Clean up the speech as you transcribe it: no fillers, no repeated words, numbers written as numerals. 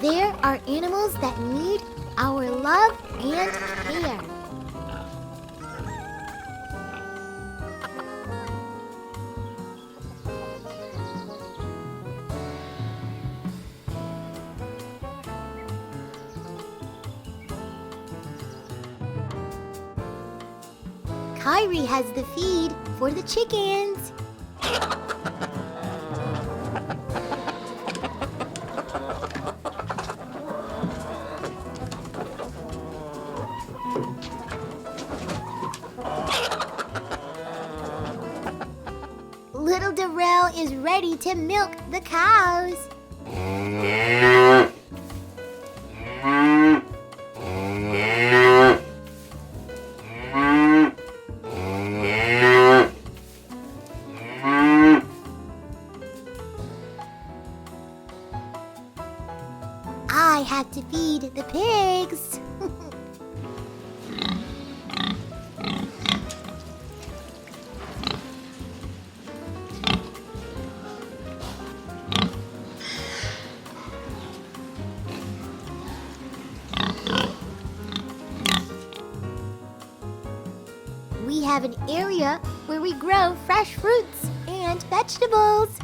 There are animals that need our love and care. Kyrie has the feed for the chickens. Little Durrell is ready to milk the cows. I have to feed the pigs. We have an area where we grow fresh fruits and vegetables.